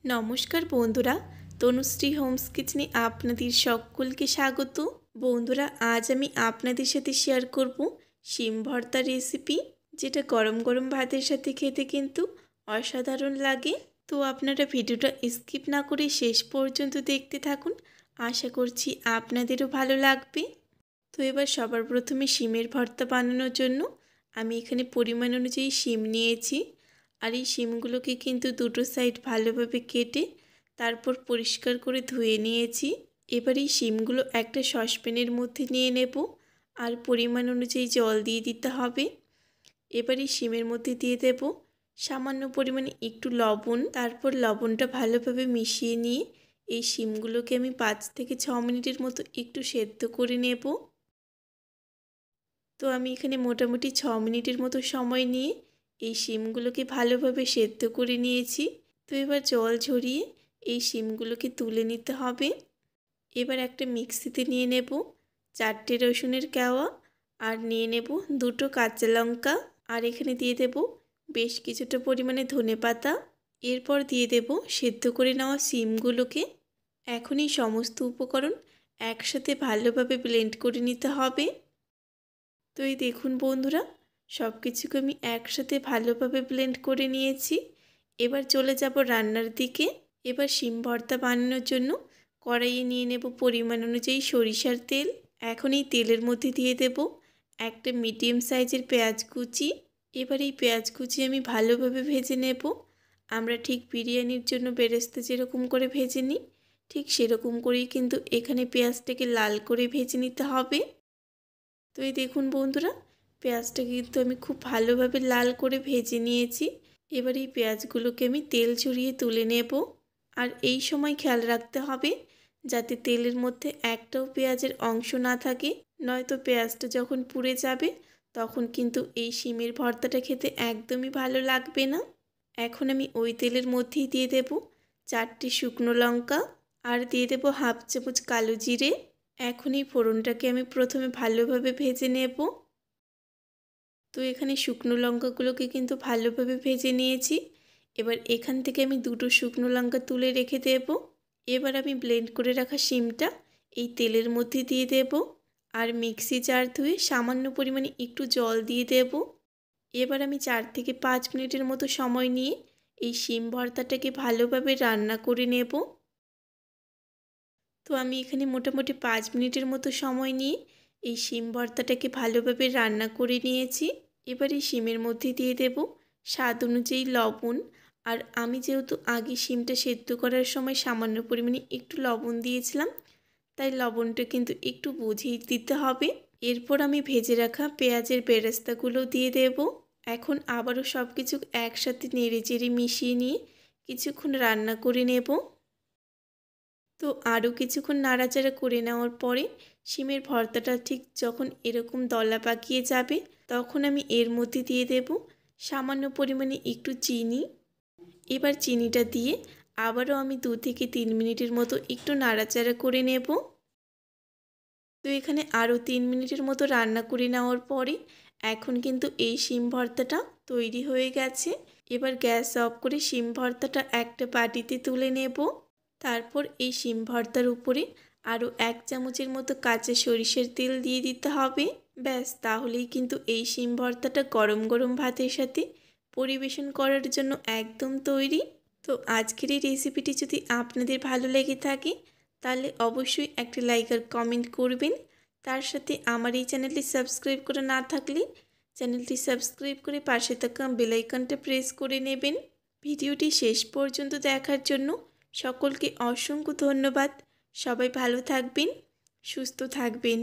নমস্কার বন্ধুরা, তনুশ্রী হোমস কিচেনে আপনাদের সকলকে স্বাগত। বন্ধুরা, আজ আমি আপনাদের সাথে শেয়ার করব শিম ভর্তা রেসিপি, যেটা গরম গরম ভাতের সাথে খেতে কিন্তু অসাধারণ লাগে। তো আপনারা ভিডিওটা স্কিপ না করে শেষ পর্যন্ত দেখতে থাকুন, আশা করছি আপনাদেরও ভালো লাগবে। তো এবার সবার প্রথমে শিমের ভর্তা বানানোর জন্য আমি এখানে পরিমাণ অনুযায়ী শিম নিয়েছি। আর এই শিমগুলোকে কিন্তু দুটো সাইড ভালোভাবে কেটে তারপর পরিষ্কার করে ধুয়ে নিয়েছি। এবার এই শিমগুলো একটা সসপ্যানের মধ্যে নিয়ে নেব আর পরিমাণ অনুযায়ী জল দিয়ে দিতে হবে। এবার এই শিমের মধ্যে দিয়ে দেব সামান্য পরিমাণে একটু লবণ। তারপর লবণটা ভালোভাবে মিশিয়ে নিয়ে এই শিমগুলোকে আমি 5 থেকে 6 মিনিটের মতো একটু সেদ্ধ করে নেব। তো আমি এখানে মোটামুটি 6 মিনিটের মতো সময় নিয়ে এই শিমগুলোকে ভালোভাবে সেদ্ধ করে নিয়েছি। তো এবার জল ঝরিয়ে এই শিমগুলোকে তুলে নিতে হবে। এবার একটা মিক্সিতে নিয়ে নেব 4টে রসুনের কোয়া, আর নিয়ে নেব 2টো কাঁচা লঙ্কা, আর এখানে দিয়ে দেব বেশ কিছুটা পরিমাণে ধনেপাতা। এরপর দিয়ে দেব সেদ্ধ করে নেওয়া শিমগুলোকে। এখন এই সমস্ত উপকরণ একসাথে ভালোভাবে ব্লেন্ড করে নিতে হবে। তো এই দেখুন বন্ধুরা, সব কিছুকে আমি একসাথে ভালোভাবে ব্লেন্ড করে নিয়েছি। এবার চলে যাব রান্নার দিকে। এবার শিম ভর্তা বানানোর জন্য কড়াইয়ে নিয়ে নেব পরিমাণ অনুযায়ী সরিষার তেল। এখন এই তেলের মধ্যে দিয়ে দেব একটা মিডিয়াম সাইজের পেঁয়াজ কুচি। এবার এই পেঁয়াজ কুচি আমি ভালোভাবে ভেজে নেব। আমরা ঠিক বিরিয়ানির জন্য বেরেস্তা যেরকম করে ভেজে নিই, ঠিক সেরকম করেই কিন্তু এখানে পেঁয়াজটাকে লাল করে ভেজে নিতে হবে। তো এই দেখুন বন্ধুরা, পেঁয়াজটা কিন্তু আমি খুব ভালোভাবে লাল করে ভেজে নিয়েছি। এবার এই পেঁয়াজগুলোকে আমি তেল ঝরিয়ে তুলে নেব। আর এই সময় খেয়াল রাখতে হবে যাতে তেলের মধ্যে একটাও পেঁয়াজের অংশ না থাকে, নয়তো পেঁয়াজটা যখন পুড়ে যাবে তখন কিন্তু এই শিমের ভর্তাটা খেতে একদমই ভালো লাগবে না। এখন আমি ওই তেলের মধ্যেই দিয়ে দেব 4টে শুকনো লঙ্কা, আর দিয়ে দেব হাফ চামচ কালো জিরে। এখন এই ফোড়নটাকে আমি প্রথমে ভালোভাবে ভেজে নেব। তো এখানে শুকনো লঙ্কাগুলোকে কিন্তু ভালোভাবে ভেজে নিয়েছি। এবার এখান থেকে আমি 2টো শুকনো লঙ্কা তুলে রেখে দেব। এবার আমি ব্লেন্ড করে রাখা শিমটা এই তেলের মধ্যে দিয়ে দেব, আর মিক্সি জার ধুয়ে সামান্য পরিমাণে একটু জল দিয়ে দেব। এবার আমি 4 থেকে 5 মিনিটের মতো সময় নিয়ে এই শিম ভর্তাটাকে ভালোভাবে রান্না করে নেব। তো আমি এখানে মোটামুটি 5 মিনিটের মতো সময় নিয়ে এই শিম ভর্তাটাকে ভালোভাবে রান্না করে নিয়েছি। এবার এই শিমের মধ্যে দিয়ে দেব স্বাদ অনুযায়ী লবণ। আর আমি যেহেতু আগে শিমটা সেদ্ধ করার সময় সামান্য পরিমাণে একটু লবণ দিয়েছিলাম, তাই লবণটা কিন্তু একটু বুঝেই দিতে হবে। এরপর আমি ভেজে রাখা পেঁয়াজের বেরেস্তাগুলো দিয়ে দেব। এখন আবারও সব কিছু একসাথে নেড়ে চেড়ে মিশিয়ে নিয়ে কিছুক্ষণ রান্না করে নেব। তো আরও কিছুক্ষণ নাড়াচাড়া করে নেওয়ার পরে শিমের ভর্তাটা ঠিক যখন এরকম দলা পাকিয়ে যাবে, তখন আমি এর মধ্যে দিয়ে দেব সামান্য পরিমাণে একটু চিনি। এবার চিনিটা দিয়ে আবারও আমি 2 থেকে 3 মিনিটের মতো একটু নাড়াচাড়া করে নেব। তো এখানে আরও 3 মিনিটের মতো রান্না করে নেওয়ার পরে এখন কিন্তু এই শিম ভর্তাটা তৈরি হয়ে গেছে। এবার গ্যাস অফ করে শিম ভর্তাটা একটা বাটিতে তুলে নেব। তারপর এই শিম ভর্তার উপরে আরও 1 চামচের মতো কাঁচা সরিষার তেল দিয়ে দিতে হবে। ব্যাস, তাহলেই কিন্তু এই শিম ভর্তাটা গরম গরম ভাতের সাথে পরিবেশন করার জন্য একদম তৈরি। তো আজকের এই রেসিপিটি যদি আপনাদের ভালো লেগে থাকে তাহলে অবশ্যই একটা লাইক আর কমেন্ট করবেন। তার সাথে আমার এই চ্যানেলটি সাবস্ক্রাইব করা না থাকলে চ্যানেলটি সাবস্ক্রাইব করে পাশে থাকা বেল আইকনটা প্রেস করে নেবেন। ভিডিওটি শেষ পর্যন্ত দেখার জন্য সকলকে অসংখ্য ধন্যবাদ। সবাই ভালো থাকবেন, সুস্থ থাকবেন।